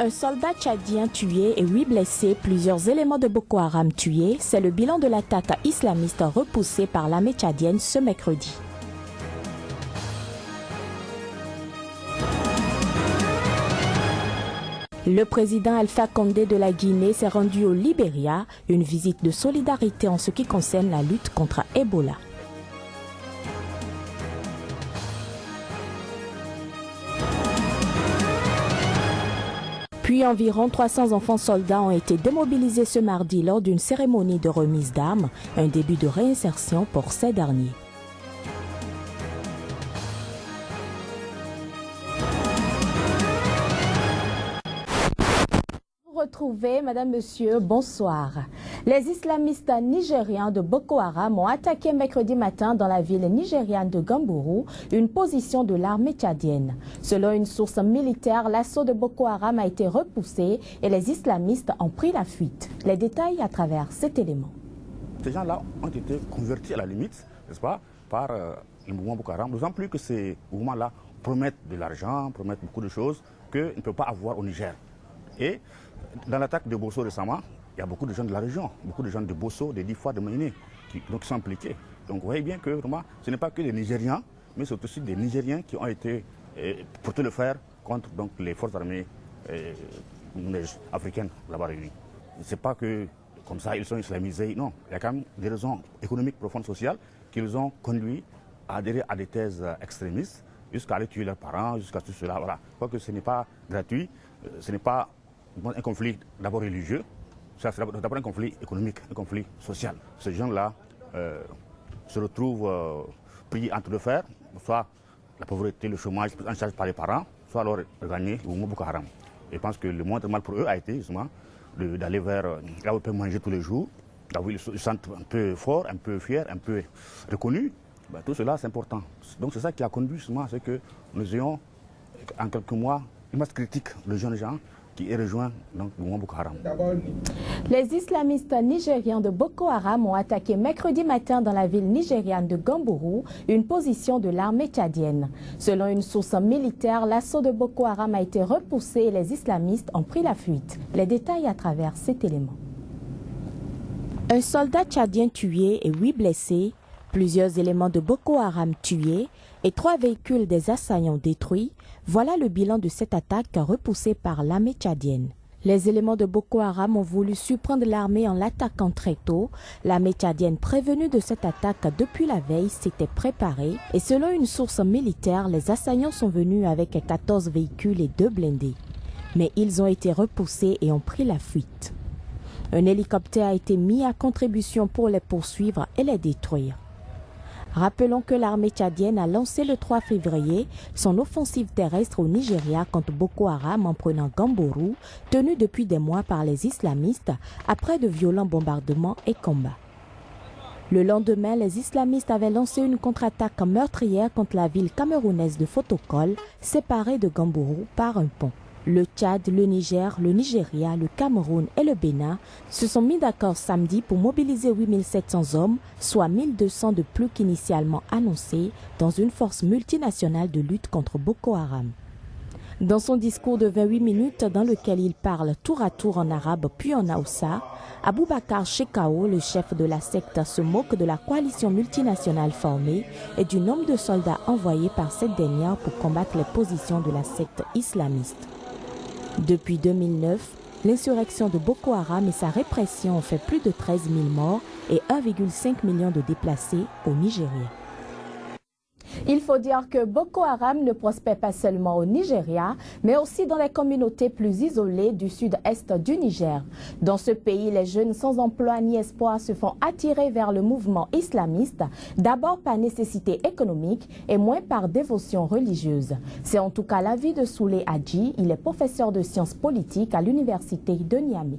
Un soldat tchadien tué et 8 blessés, plusieurs éléments de Boko Haram tués, c'est le bilan de l'attaque islamiste repoussée par l'armée tchadienne ce mercredi. Le président Alpha Condé de la Guinée s'est rendu au Libéria, une visite de solidarité en ce qui concerne la lutte contre Ebola. Puis environ 300 enfants soldats ont été démobilisés ce mardi lors d'une cérémonie de remise d'armes, un début de réinsertion pour ces derniers. Retrouvez, Madame, Monsieur, bonsoir. Les islamistes nigérians de Boko Haram ont attaqué mercredi matin dans la ville nigériane de Gambourou une position de l'armée tchadienne. Selon une source militaire, l'assaut de Boko Haram a été repoussé et les islamistes ont pris la fuite. Les détails à travers cet élément. Ces gens-là ont été convertis à la limite, n'est-ce pas, par le mouvement Boko Haram, d'autant plus que ces mouvements-là promettent de l'argent, promettent beaucoup de choses qu'ils ne peuvent pas avoir au Niger. Et dans l'attaque de Bosso récemment, il y a beaucoup de gens de la région, beaucoup de gens de Bosso, de Difa, de Maïné, qui sont impliqués. Donc vous voyez bien que vraiment, ce n'est pas que des Nigérians, mais c'est aussi des Nigériens qui ont été portés le fer contre donc, les forces armées africaines là-bas réunies. Ce n'est pas que comme ça ils sont islamisés, non. Il y a quand même des raisons économiques profondes, sociales, qui les ont conduits à adhérer à des thèses extrémistes, jusqu'à aller tuer leurs parents, jusqu'à tout cela. Voilà. Je crois que ce n'est pas gratuit, ce n'est pas un conflit d'abord religieux, c'est d'abord un conflit économique, un conflit social. Ces gens-là se retrouvent pris entre deux fers, soit la pauvreté, le chômage en charge par les parents, soit alors gagner le mouvement Boko Haram. Et je pense que le moindre mal pour eux a été justement d'aller vers là où ils peuvent manger tous les jours, là où ils se sentent un peu forts, un peu fiers, un peu reconnus. Ben, tout cela c'est important. Donc c'est ça qui a conduit justement à ce que nous ayons en quelques mois une masse critique de jeunes gens qui est rejoint donc, le mouvement Boko Haram. Les islamistes nigérians de Boko Haram ont attaqué mercredi matin dans la ville nigériane de Gambourou une position de l'armée tchadienne. Selon une source militaire, l'assaut de Boko Haram a été repoussé et les islamistes ont pris la fuite. Les détails à travers cet élément. Un soldat tchadien tué et 8 blessés, plusieurs éléments de Boko Haram tués et 3 véhicules des assaillants détruits, voilà le bilan de cette attaque repoussée par l'armée tchadienne. Les éléments de Boko Haram ont voulu surprendre l'armée en l'attaquant très tôt. L'armée tchadienne prévenue de cette attaque depuis la veille s'était préparée et selon une source militaire, les assaillants sont venus avec 14 véhicules et 2 blindés. Mais ils ont été repoussés et ont pris la fuite. Un hélicoptère a été mis à contribution pour les poursuivre et les détruire. Rappelons que l'armée tchadienne a lancé le 3 février son offensive terrestre au Nigeria contre Boko Haram en prenant Gambourou, tenu depuis des mois par les islamistes après de violents bombardements et combats. Le lendemain, les islamistes avaient lancé une contre-attaque meurtrière contre la ville camerounaise de Fotokol, séparée de Gambourou par un pont. Le Tchad, le Niger, le Nigeria, le Cameroun et le Bénin se sont mis d'accord samedi pour mobiliser 8700 hommes, soit 1200 de plus qu'initialement annoncé, dans une force multinationale de lutte contre Boko Haram. Dans son discours de 28 minutes dans lequel il parle tour à tour en arabe puis en Hausa, Aboubakar Shekau, le chef de la secte, se moque de la coalition multinationale formée et du nombre de soldats envoyés par cette dernière pour combattre les positions de la secte islamiste. Depuis 2009, l'insurrection de Boko Haram et sa répression ont fait plus de 13 000 morts et 1,5 million de déplacés au Nigeria. Il faut dire que Boko Haram ne prospère pas seulement au Nigeria, mais aussi dans les communautés plus isolées du sud-est du Niger. Dans ce pays, les jeunes sans emploi ni espoir se font attirer vers le mouvement islamiste, d'abord par nécessité économique et moins par dévotion religieuse. C'est en tout cas l'avis de Souley Hadji, il est professeur de sciences politiques à l'université de Niamey.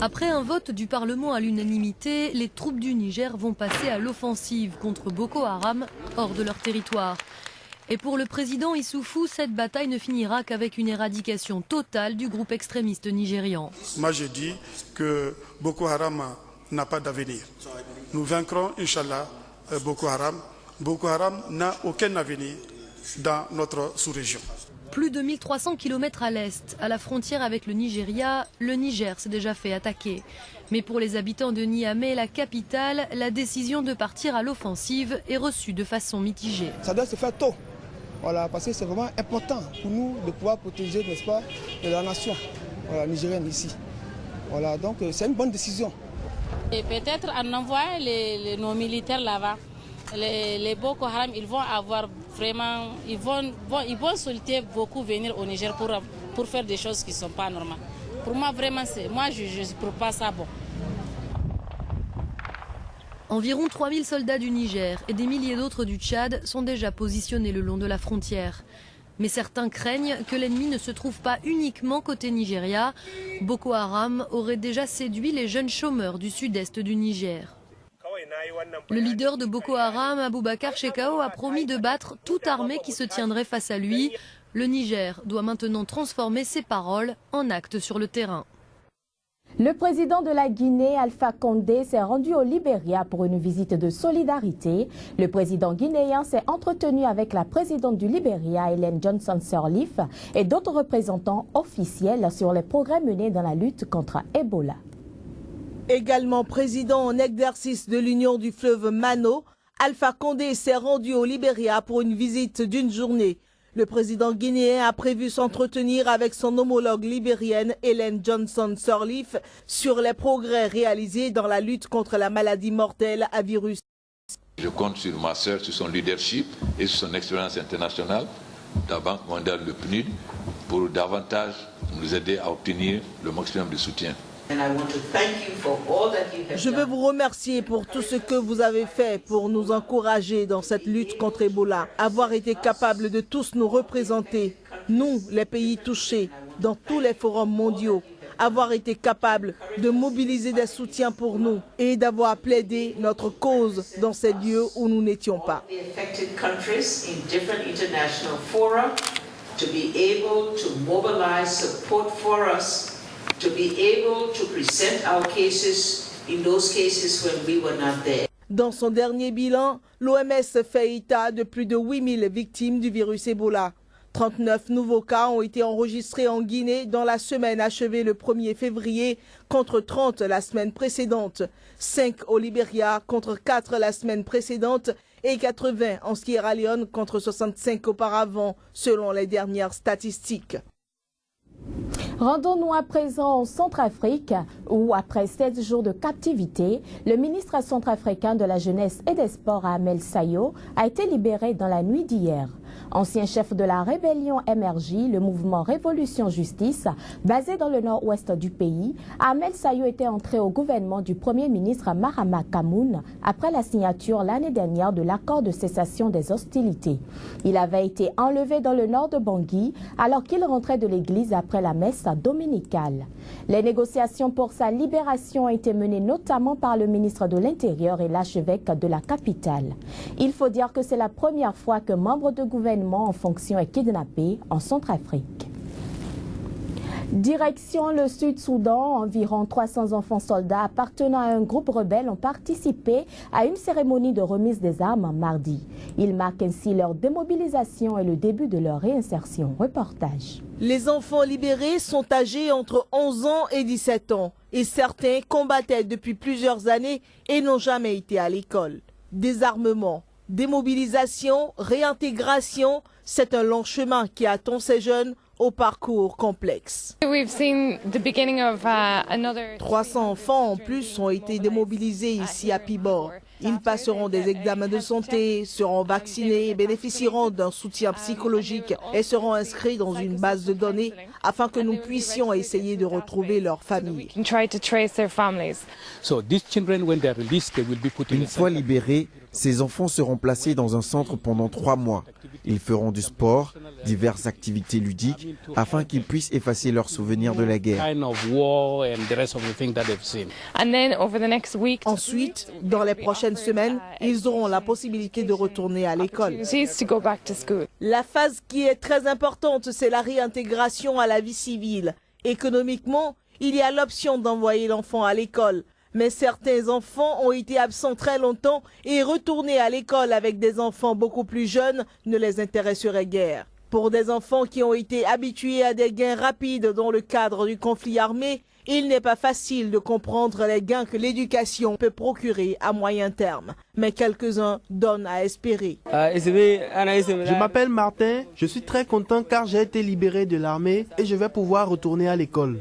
Après un vote du Parlement à l'unanimité, les troupes du Niger vont passer à l'offensive contre Boko Haram hors de leur territoire. Et pour le président Issoufou, cette bataille ne finira qu'avec une éradication totale du groupe extrémiste nigérian. Moi je dis que Boko Haram n'a pas d'avenir. Nous vaincrons, Inch'Allah, Boko Haram. Boko Haram n'a aucun avenir dans notre sous-région. Plus de 1300 km à l'est, à la frontière avec le Nigeria, le Niger s'est déjà fait attaquer. Mais pour les habitants de Niamey, la capitale, la décision de partir à l'offensive est reçue de façon mitigée. Ça doit se faire tôt, voilà, parce que c'est vraiment important pour nous de pouvoir protéger, n'est-ce pas, de la nation nigérienne ici. Voilà, donc c'est une bonne décision. Et peut-être en envoyant nos militaires là-bas, les Boko Haram, ils vont avoir vraiment, ils vont solliciter beaucoup venir au Niger pour faire des choses qui ne sont pas normales. Pour moi, vraiment, je ne trouve pas ça bon. Environ 3000 soldats du Niger et des milliers d'autres du Tchad sont déjà positionnés le long de la frontière. Mais certains craignent que l'ennemi ne se trouve pas uniquement côté Nigeria. Boko Haram aurait déjà séduit les jeunes chômeurs du sud-est du Niger. Le leader de Boko Haram, Abubakar Shekau, a promis de battre toute armée qui se tiendrait face à lui. Le Niger doit maintenant transformer ses paroles en actes sur le terrain. Le président de la Guinée, Alpha Condé, s'est rendu au Libéria pour une visite de solidarité. Le président guinéen s'est entretenu avec la présidente du Libéria, Ellen Johnson Sirleaf, et d'autres représentants officiels sur les progrès menés dans la lutte contre Ebola. Également président en exercice de l'Union du fleuve Mano, Alpha Condé s'est rendu au Libéria pour une visite d'une journée. Le président guinéen a prévu s'entretenir avec son homologue libérienne Ellen Johnson Sirleaf sur les progrès réalisés dans la lutte contre la maladie mortelle à virus. Je compte sur ma sœur, sur son leadership et sur son expérience internationale de la Banque mondiale, le PNUD, pour davantage nous aider à obtenir le maximum de soutien. Je veux vous remercier pour tout ce que vous avez fait pour nous encourager dans cette lutte contre Ebola. Avoir été capable de tous nous représenter, nous, les pays touchés, dans tous les forums mondiaux. Avoir été capable de mobiliser des soutiens pour nous et d'avoir plaidé notre cause dans ces lieux où nous n'étions pas. To be able to present our cases in those cases when we were not there. Dans son dernier bilan, l'OMS fait état de plus de 8000 victimes du virus Ebola. 39 nouveaux cas ont été enregistrés en Guinée dans la semaine achevée le 1er février contre 30 la semaine précédente. 5 au Libéria contre 4 la semaine précédente et 80 en Sierra Leone contre 65 auparavant, selon les dernières statistiques. Rendons-nous à présent en Centrafrique, où après 16 jours de captivité, le ministre centrafricain de la Jeunesse et des Sports, Ahmed Sayo, a été libéré dans la nuit d'hier. Ancien chef de la rébellion MRJ, le mouvement Révolution Justice, basé dans le nord-ouest du pays, Ahmed Sayo était entré au gouvernement du Premier ministre Mahama Kamoun après la signature l'année dernière de l'accord de cessation des hostilités. Il avait été enlevé dans le nord de Bangui alors qu'il rentrait de l'église après la messe dominicale. Les négociations pour sa libération ont été menées notamment par le ministre de l'Intérieur et l'archevêque de la capitale. Il faut dire que c'est la première fois qu'un membre de gouvernement en fonction est kidnappé en Centrafrique. Direction le Sud-Soudan, environ 300 enfants soldats appartenant à un groupe rebelle ont participé à une cérémonie de remise des armes mardi. Ils marquent ainsi leur démobilisation et le début de leur réinsertion. Reportage. Les enfants libérés sont âgés entre 11 ans et 17 ans et certains combattaient depuis plusieurs années et n'ont jamais été à l'école. Désarmement, démobilisation, réintégration, c'est un long chemin qui attend ces jeunes au parcours complexe. 300 enfants en plus ont été démobilisés ici à Pibor. Ils passeront des examens de santé, seront vaccinés, bénéficieront d'un soutien psychologique et seront inscrits dans une base de données afin que nous puissions essayer de retrouver leurs familles. Une fois libérés, ces enfants seront placés dans un centre pendant 3 mois. Ils feront du sport, diverses activités ludiques, afin qu'ils puissent effacer leurs souvenirs de la guerre. Ensuite, dans les prochaines semaines, ils auront la possibilité de retourner à l'école. La phase qui est très importante, c'est la réintégration à la vie civile. Économiquement, il y a l'option d'envoyer l'enfant à l'école. Mais certains enfants ont été absents très longtemps et retourner à l'école avec des enfants beaucoup plus jeunes ne les intéresserait guère. Pour des enfants qui ont été habitués à des gains rapides dans le cadre du conflit armé, il n'est pas facile de comprendre les gains que l'éducation peut procurer à moyen terme. Mais quelques-uns donnent à espérer. Je m'appelle Martin, je suis très content car j'ai été libéré de l'armée et je vais pouvoir retourner à l'école.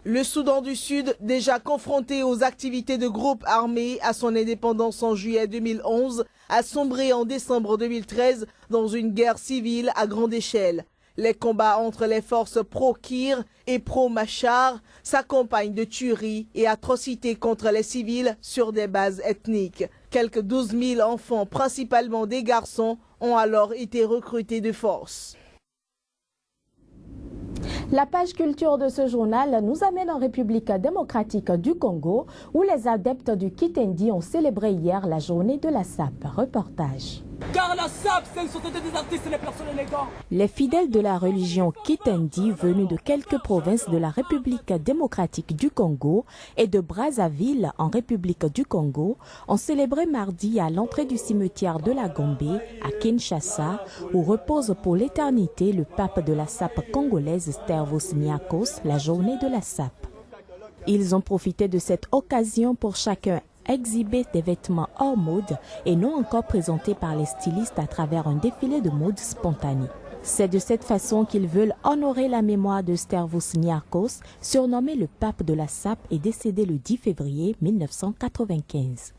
Le Soudan du Sud, déjà confronté aux activités de groupes armés à son indépendance en juillet 2011, a sombré en décembre 2013 dans une guerre civile à grande échelle. Les combats entre les forces pro-Kir et pro-Machar s'accompagnent de tueries et atrocités contre les civils sur des bases ethniques. Quelques 12 000 enfants, principalement des garçons, ont alors été recrutés de force. La page culture de ce journal nous amène en République démocratique du Congo, où les adeptes du Kitendi ont célébré hier la journée de la SAP. Reportage. Car la SAP, c'est une société des artistes et des personnes élégantes. Les fidèles de la religion Kitendi, venus de quelques provinces de la République démocratique du Congo et de Brazzaville en République du Congo, ont célébré mardi à l'entrée du cimetière de la Gombe, à Kinshasa, où repose pour l'éternité le pape de la SAP congolaise Stervos Niakos, la journée de la SAP. Ils ont profité de cette occasion pour chacun exhiber des vêtements hors mode et non encore présentés par les stylistes à travers un défilé de mode spontané. C'est de cette façon qu'ils veulent honorer la mémoire de Stervos Niakos, surnommé le pape de la SAP et décédé le 10 février 1995.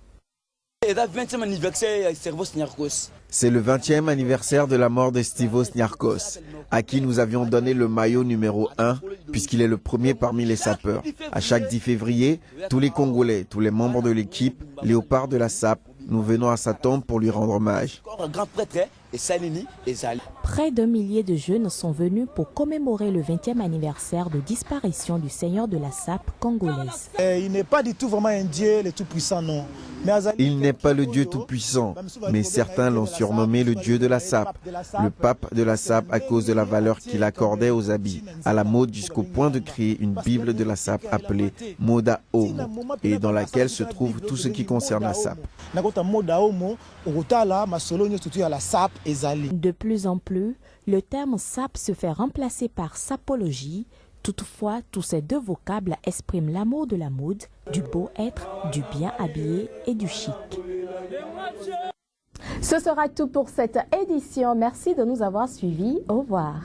C'est le 20e anniversaire de la mort de Stervos Niakos, à qui nous avions donné le maillot numéro 1, puisqu'il est le premier parmi les sapeurs. À chaque 10 février, tous les Congolais, tous les membres de l'équipe, léopards de la SAP, nous venons à sa tombe pour lui rendre hommage. Près d'1 millier de jeunes sont venus pour commémorer le 20e anniversaire de disparition du seigneur de la SAP congolaise. Il n'est pas du tout vraiment un Dieu, le Tout-Puissant, non. Il n'est pas le Dieu Tout-Puissant, mais certains l'ont surnommé le Dieu de la SAP, le pape de la SAP à cause de la valeur qu'il accordait aux habits, à la mode jusqu'au point de créer une Bible de la SAP appelée Moda Homo, et dans laquelle se trouve tout ce qui concerne la SAP. De plus en plus, le terme SAP se fait remplacer par sapologie. Toutefois, tous ces deux vocables expriment l'amour de la mode, du beau être, du bien habillé et du chic. Ce sera tout pour cette édition. Merci de nous avoir suivis. Au revoir.